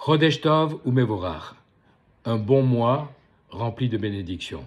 Chodesh Tov ou Mevorach, un bon mois rempli de bénédictions.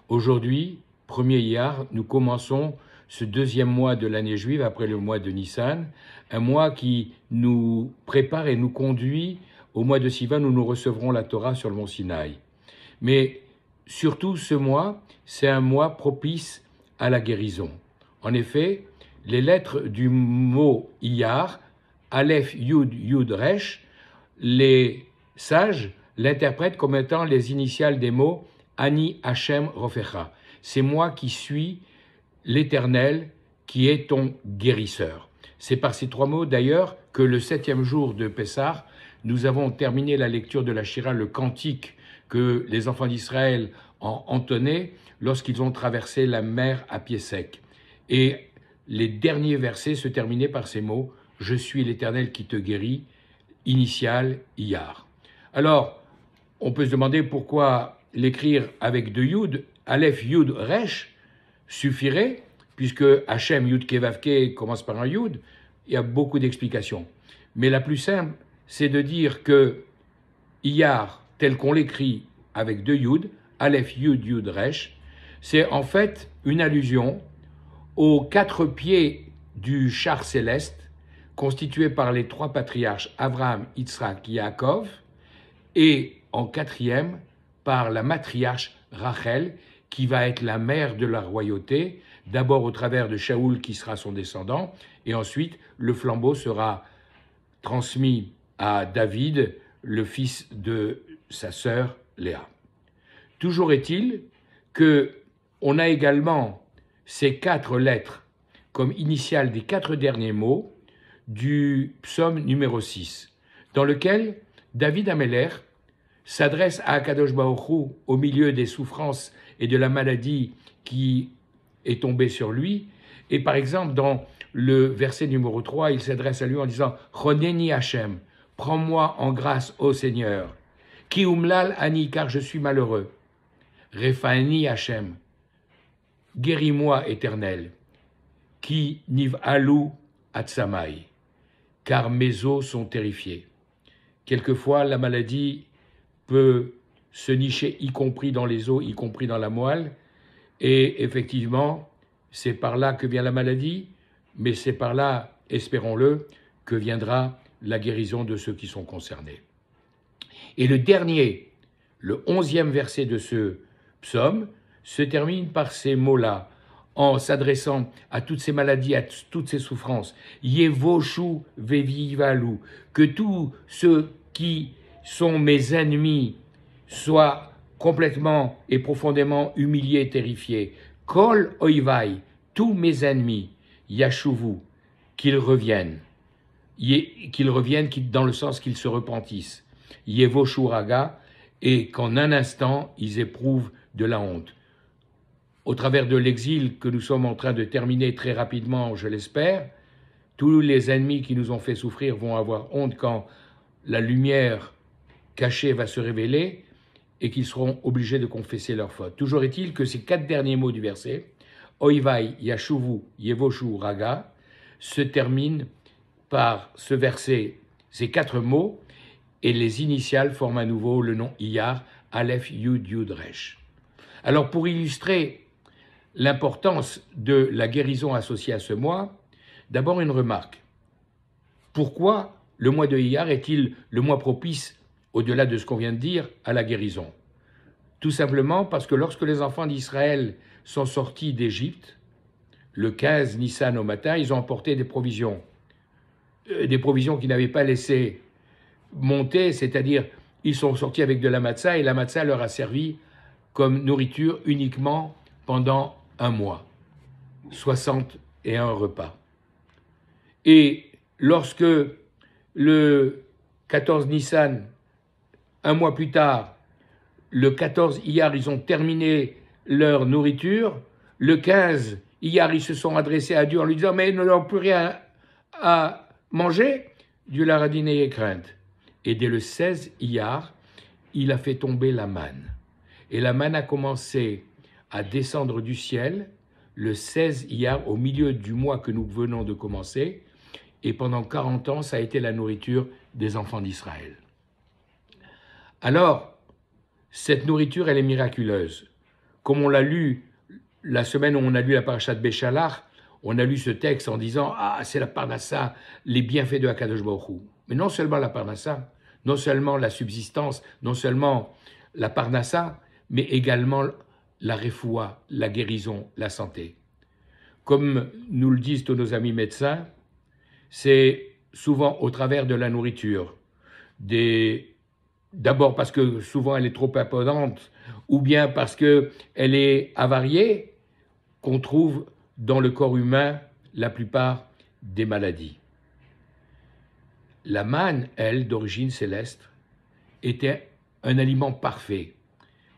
Aujourd'hui, 1er Iyar, nous commençons ce deuxième mois de l'année juive après le mois de Nissan, un mois qui nous prépare et nous conduit au mois de Sivan où nous recevrons la Torah sur le mont Sinaï. Mais surtout ce mois, c'est un mois propice à la guérison. En effet, les lettres du mot Iyar, Aleph, Yud, Yud, Resh, les sages l'interprètent comme étant les initiales des mots Ani Hashem Rofecha. C'est moi qui suis l'Éternel qui est ton guérisseur. C'est par ces trois mots d'ailleurs que le 7e jour de Pessah, nous avons terminé la lecture de la Shira, le cantique que les enfants d'Israël ont entonné lorsqu'ils ont traversé la mer à pied sec. Et les derniers versets se terminaient par ces mots « Je suis l'Éternel qui te guérit », initial Iyar. Alors, on peut se demander pourquoi l'écrire avec deux Yud, Aleph, Yud, Resh, suffirait, puisque Hachem, Yud, Kevavke commence par un Yud. Il y a beaucoup d'explications. Mais la plus simple, c'est de dire que Iyar, tel qu'on l'écrit avec deux Yud, Aleph, Yud, Yud, Resh, c'est en fait une allusion aux 4 pieds du char céleste constitué par les 3 patriarches Abraham, Yitzhak, Yaakov, et en 4e par la matriarche Rachel, qui va être la mère de la royauté, d'abord au travers de Shaoul qui sera son descendant, et ensuite le flambeau sera transmis à David, le fils de sa sœur Léa. Toujours est-il qu'on a également ces 4 lettres comme initiales des 4 derniers mots du psaume numéro 6, dans lequel David Améler s'adresse à Akadosh Baruch Hu au milieu des souffrances et de la maladie qui est tombée sur lui. Et par exemple, dans le verset numéro 3, il s'adresse à lui en disant « Choneni Hashem, prends-moi en grâce, ô Seigneur, ki umlal ani, car je suis malheureux, Refani Hashem, guéris-moi, Éternel, ki niv'alu atzamai, car mes os sont terrifiés. » Quelquefois, la maladie peut se nicher, y compris dans les os, y compris dans la moelle, et effectivement, c'est par là que vient la maladie, mais c'est par là, espérons-le, que viendra la guérison de ceux qui sont concernés. Et le dernier, le 11e verset de ce psaume, se termine par ces mots-là, en s'adressant à toutes ces maladies, à toutes ces souffrances. Yevoshu vevivalu, que tous ceux qui sont mes ennemis soient complètement et profondément humiliés, terrifiés. Kol oivai, tous mes ennemis, yashuvu, qu'ils reviennent dans le sens qu'ils se repentissent. Yevoshu raga, et qu'en un instant, ils éprouvent de la honte. Au travers de l'exil que nous sommes en train de terminer très rapidement, je l'espère, tous les ennemis qui nous ont fait souffrir vont avoir honte quand la lumière cachée va se révéler et qu'ils seront obligés de confesser leurs fautes. Toujours est-il que ces 4 derniers mots du verset, Oivai, Yashuvu, Yevoshu, Raga, se terminent par ce verset, ces 4 mots, et les initiales forment à nouveau le nom Iyar, Aleph, Yud, Yud, Resh. Alors pour illustrer l'importance de la guérison associée à ce mois, d'abord une remarque. Pourquoi le mois de Iyar est-il le mois propice, au-delà de ce qu'on vient de dire, à la guérison? Tout simplement parce que lorsque les enfants d'Israël sont sortis d'Égypte, le 15 Nissan au matin, ils ont emporté des provisions qu'ils n'avaient pas laissé monter, c'est-à-dire ils sont sortis avec de la matzah et la matzah leur a servi comme nourriture uniquement pendant un mois, 61 repas. Et lorsque le 14 Nissan, un mois plus tard, le 14 Iyar, ils ont terminé leur nourriture, le 15 Iyar, ils se sont adressés à Dieu en lui disant « Mais nous n'avons plus rien à manger ?» Dieu leur a dit « N'ayez crainte ». Et dès le 16 Iyar, il a fait tomber la manne. Et la manne a commencé à descendre du ciel le 16 Iyar, au milieu du mois que nous venons de commencer, et pendant 40 ans, ça a été la nourriture des enfants d'Israël. Alors, cette nourriture, elle est miraculeuse. Comme on l'a lu la semaine où on a lu la paracha de Béchalach, on a lu ce texte en disant « Ah, c'est la parnassa, les bienfaits de Akadosh Baruch Hu ». Mais non seulement la parnassa, non seulement la subsistance, non seulement la parnassa, mais également la refoua, la guérison, la santé. Comme nous le disent tous nos amis médecins, c'est souvent au travers de la nourriture, d'abord parce que souvent elle est trop imposante, ou bien parce qu'elle est avariée, qu'on trouve dans le corps humain la plupart des maladies. La manne, elle, d'origine céleste, était un aliment parfait.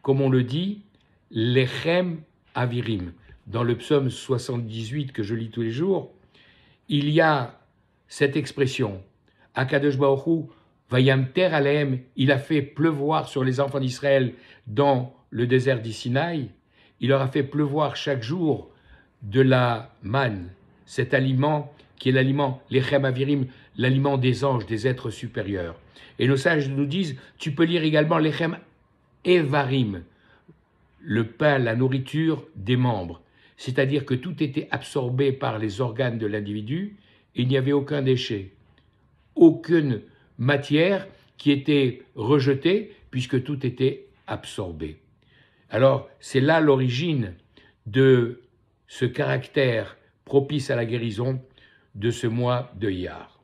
Comme on le dit, lechem avirim. Dans le psaume 78 que je lis tous les jours, il y a cette expression, Akadosh Baruch Hu, Vayamter alehem, il a fait pleuvoir sur les enfants d'Israël dans le désert d'Isinaï, il leur a fait pleuvoir chaque jour de la manne, cet aliment qui est l'aliment, lechem avirim, l'aliment des anges, des êtres supérieurs. Et nos sages nous disent, tu peux lire également lechem evarim, le pain, la nourriture des membres, c'est-à-dire que tout était absorbé par les organes de l'individu, et il n'y avait aucun déchet, aucune matière qui était rejetée, puisque tout était absorbé. Alors, c'est là l'origine de ce caractère propice à la guérison de ce mois de Iyar.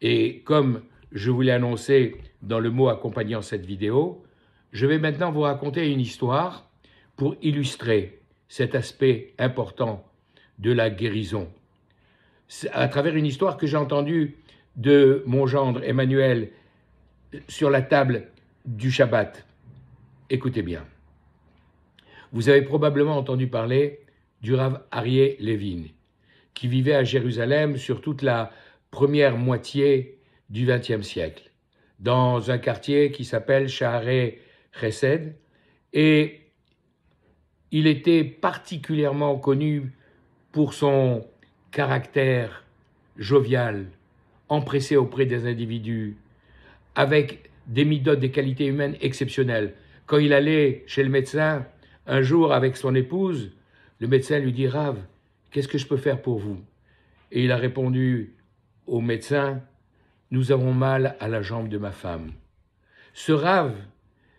Et comme je vous l'ai annoncé dans le mot accompagnant cette vidéo, je vais maintenant vous raconter une histoire pour illustrer cet aspect important de la guérison. C'est à travers une histoire que j'ai entendue de mon gendre Emmanuel sur la table du Shabbat. Écoutez bien. Vous avez probablement entendu parler du Rav Aryeh Levin, qui vivait à Jérusalem sur toute la première moitié du XXe siècle, dans un quartier qui s'appelle Shaarei Chesed, et il était particulièrement connu pour son caractère jovial, empressé auprès des individus, avec des midotes, des qualités humaines exceptionnelles. Quand il allait chez le médecin, un jour avec son épouse, le médecin lui dit « Rav, qu'est-ce que je peux faire pour vous ?» Et il a répondu au médecin « Nous avons mal à la jambe de ma femme. » Ce Rav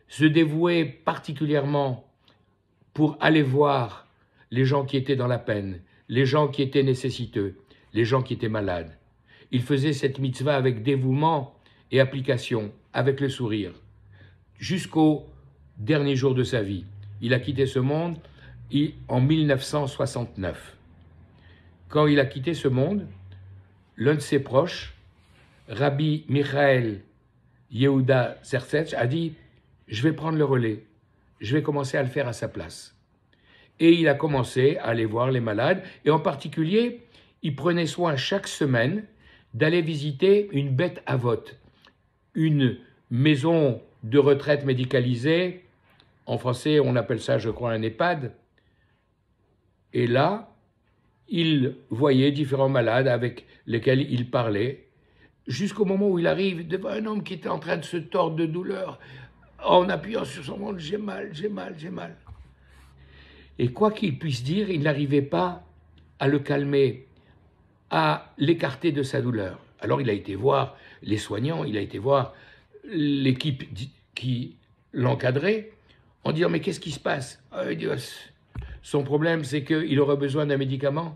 se dévouait particulièrement pour aller voir les gens qui étaient dans la peine, les gens qui étaient nécessiteux, les gens qui étaient malades. Il faisait cette mitzvah avec dévouement et application, avec le sourire, jusqu'au dernier jour de sa vie. Il a quitté ce monde en 1969. Quand il a quitté ce monde, l'un de ses proches, Rabbi Michael Yehuda Zerzetch, a dit « Je vais prendre le relais, je vais commencer à le faire à sa place ». Et il a commencé à aller voir les malades, et en particulier, il prenait soin chaque semaine d'aller visiter une bête avote, une maison de retraite médicalisée. En français, on appelle ça, je crois, un EHPAD. Et là, il voyait différents malades avec lesquels il parlait, jusqu'au moment où il arrive devant un homme qui était en train de se tordre de douleur, en appuyant sur son ventre, « J'ai mal, j'ai mal, j'ai mal ». Et quoi qu'il puisse dire, il n'arrivait pas à le calmer, à l'écarter de sa douleur. Alors il a été voir les soignants, il a été voir l'équipe qui l'encadrait, en disant « Mais qu'est-ce qui se passe ?» Il dit « Son problème, c'est qu'il aurait besoin d'un médicament,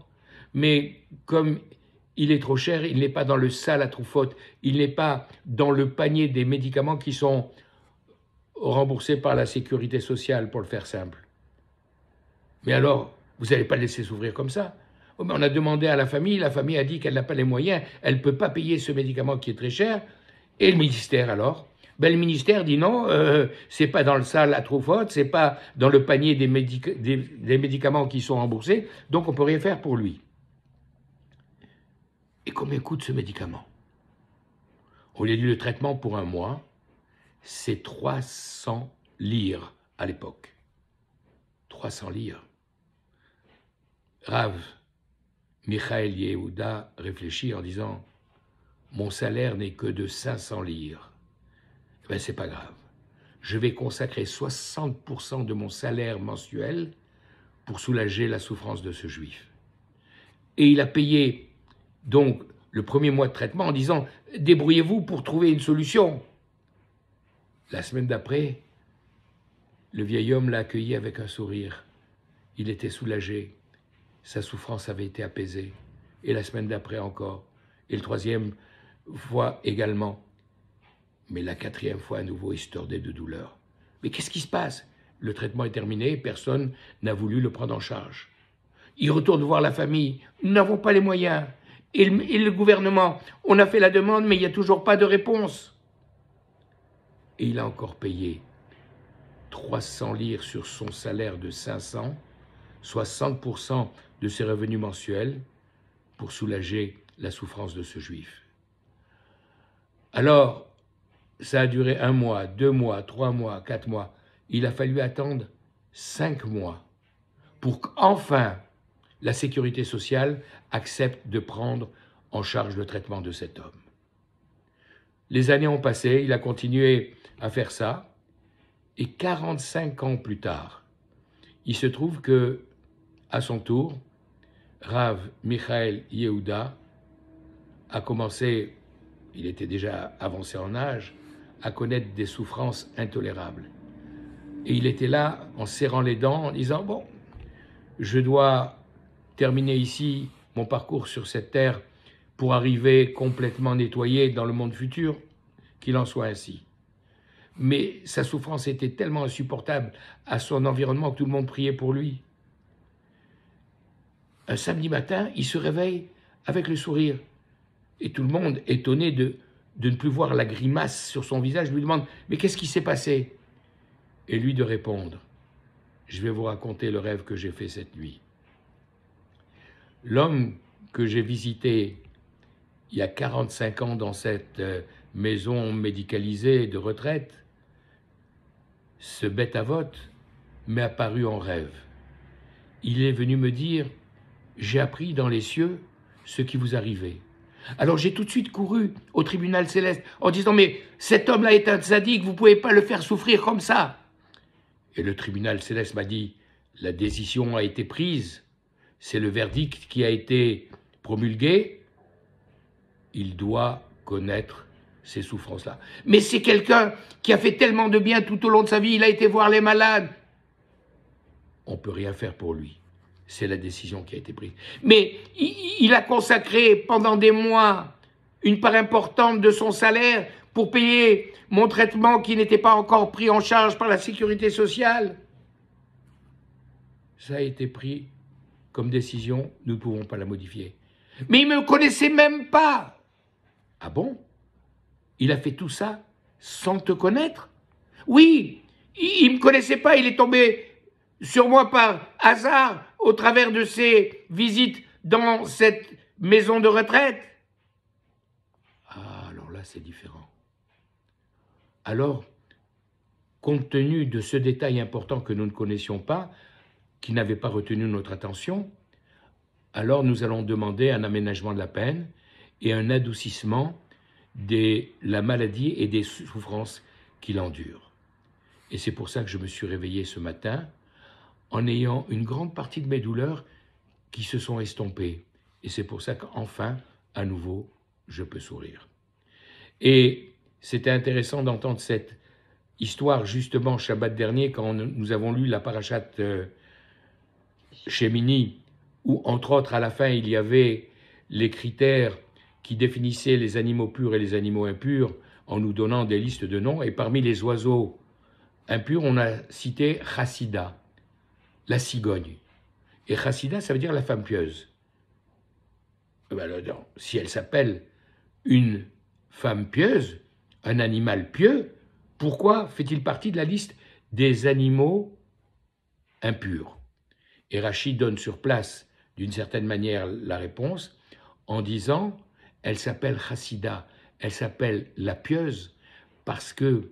mais comme il est trop cher, il n'est pas dans le sal à troufote, il n'est pas dans le panier des médicaments qui sont remboursés par la sécurité sociale, pour le faire simple. Mais alors, vous n'allez pas le laisser s'ouvrir comme ça. Oh, mais on a demandé à la famille a dit qu'elle n'a pas les moyens, elle ne peut pas payer ce médicament qui est très cher. Et le ministère alors ? Ben, le ministère dit non, c'est pas dans le sal à trop faute, c'est pas dans le panier des médicaments qui sont remboursés, donc on peut rien faire pour lui. Et combien coûte ce médicament ? On lui a dit le traitement pour un mois, c'est 300 lire à l'époque. 300 lire. Rav Michael Yehuda réfléchit en disant « Mon salaire n'est que de 500 lire. » Ben, c'est pas grave. je vais consacrer 60% de mon salaire mensuel pour soulager la souffrance de ce juif. Et il a payé donc le premier mois de traitement en disant « débrouillez-vous pour trouver une solution ». La semaine d'après, le vieil homme l'a accueilli avec un sourire. Il était soulagé, sa souffrance avait été apaisée. Et la semaine d'après encore, et le troisième fois également. Mais la quatrième fois à nouveau, il se tordait de douleur. Mais qu'est-ce qui se passe? Le traitement est terminé, personne n'a voulu le prendre en charge. Il retourne voir la famille, nous n'avons pas les moyens. Et le gouvernement, on a fait la demande, mais il n'y a toujours pas de réponse. Et il a encore payé 300 lire sur son salaire de 500, 60% de ses revenus mensuels, pour soulager la souffrance de ce juif. Alors, ça a duré 1 mois, 2 mois, 3 mois, 4 mois. Il a fallu attendre 5 mois pour qu'enfin la sécurité sociale accepte de prendre en charge le traitement de cet homme. Les années ont passé, il a continué à faire ça, et 45 ans plus tard, il se trouve que, à son tour, Rav Michael Yehuda a commencé, il était déjà avancé en âge, à connaître des souffrances intolérables. Et il était là, en serrant les dents, en disant « Bon, je dois terminer ici mon parcours sur cette terre pour arriver complètement nettoyé dans le monde futur, qu'il en soit ainsi. » Mais sa souffrance était tellement insupportable à son environnement que tout le monde priait pour lui. Un samedi matin, il se réveille avec le sourire. Et tout le monde, étonné de ne plus voir la grimace sur son visage, lui demande « Mais qu'est-ce qui s'est passé ?» Et lui de répondre « Je vais vous raconter le rêve que j'ai fait cette nuit. L'homme que j'ai visité il y a 45 ans dans cette maison médicalisée de retraite, ce bête-à-vote m'est apparu en rêve. Il est venu me dire « J'ai appris dans les cieux ce qui vous arrivait. » Alors j'ai tout de suite couru au tribunal céleste en disant « Mais cet homme-là est un tzaddik, vous ne pouvez pas le faire souffrir comme ça. » Et le tribunal céleste m'a dit « La décision a été prise, c'est le verdict qui a été promulgué, il doit connaître ces souffrances-là. » Mais c'est quelqu'un qui a fait tellement de bien tout au long de sa vie, il a été voir les malades. On ne peut rien faire pour lui. C'est la décision qui a été prise. Mais il a consacré pendant des mois une part importante de son salaire pour payer mon traitement qui n'était pas encore pris en charge par la sécurité sociale. Ça a été pris comme décision, nous ne pouvons pas la modifier. Mais il ne me connaissait même pas. Ah bon? Il a fait tout ça sans te connaître? Oui, il ne me connaissait pas, il est tombé sur moi par hasard au travers de ses visites dans cette maison de retraite. Ah, alors là, c'est différent. Alors, compte tenu de ce détail important que nous ne connaissions pas, qui n'avait pas retenu notre attention, alors nous allons demander un aménagement de la peine et un adoucissement de la maladie et des souffrances qu'il endure. Et c'est pour ça que je me suis réveillé ce matin en ayant une grande partie de mes douleurs qui se sont estompées. Et c'est pour ça qu'enfin, à nouveau, je peux sourire. Et c'était intéressant d'entendre cette histoire justement Shabbat dernier quand nous avons lu la parachate Shemini, où entre autres à la fin il y avait les critères qui définissaient les animaux purs et les animaux impurs en nous donnant des listes de noms. Et parmi les oiseaux impurs, on a cité Chassida, la cigogne. Et Chassida, ça veut dire la femme pieuse. Alors, si elle s'appelle une femme pieuse, un animal pieux, pourquoi fait-il partie de la liste des animaux impurs? Et Rachid donne sur place, d'une certaine manière, la réponse en disant « Elle s'appelle Chassida, elle s'appelle la pieuse parce que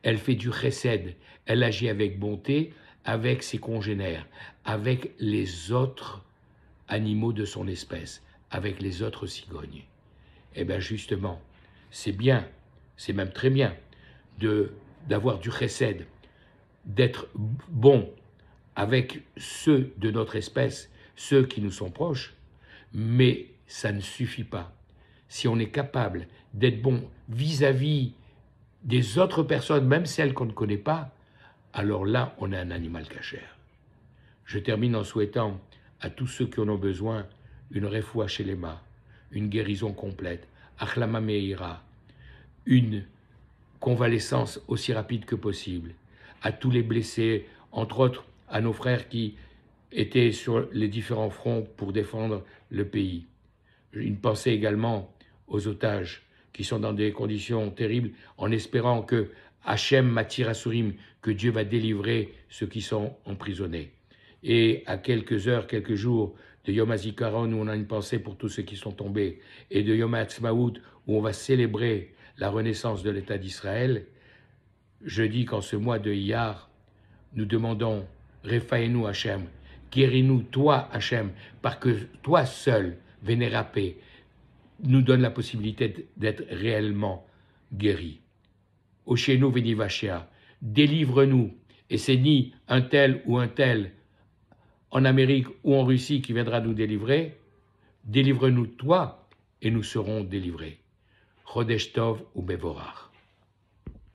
elle fait du chesed, elle agit avec bonté avec ses congénères, avec les autres animaux de son espèce, avec les autres cigognes. » Eh bien justement, c'est bien, c'est même très bien de d'avoir du chesed, d'être bon avec ceux de notre espèce, ceux qui nous sont proches, mais ça ne suffit pas. Si on est capable d'être bon vis-à-vis des autres personnes, même celles qu'on ne connaît pas, alors là, on est un animal cachère. Je termine en souhaitant à tous ceux qui en ont besoin une refoua shelema, une guérison complète, achlama meira, une convalescence aussi rapide que possible, à tous les blessés, entre autres à nos frères qui étaient sur les différents fronts pour défendre le pays. Une pensée également aux otages qui sont dans des conditions terribles, en espérant que Hachem Matir Asurim, que Dieu va délivrer ceux qui sont emprisonnés. Et à quelques heures, quelques jours de Yom HaZikaron, où on a une pensée pour tous ceux qui sont tombés, et de Yom HaAtzmaout, où on va célébrer la renaissance de l'État d'Israël, je dis qu'en ce mois de Iyar, nous demandons Refaenu Hachem, guéris-nous, toi Hachem, parce que toi seul, Vénérapé, nous donne la possibilité d'être réellement guéris. Oshenu Venivashia, délivre-nous, et c'est ni un tel ou un tel en Amérique ou en Russie qui viendra nous délivrer, délivre-nous toi et nous serons délivrés. Chodesh Tov ou Bevorach.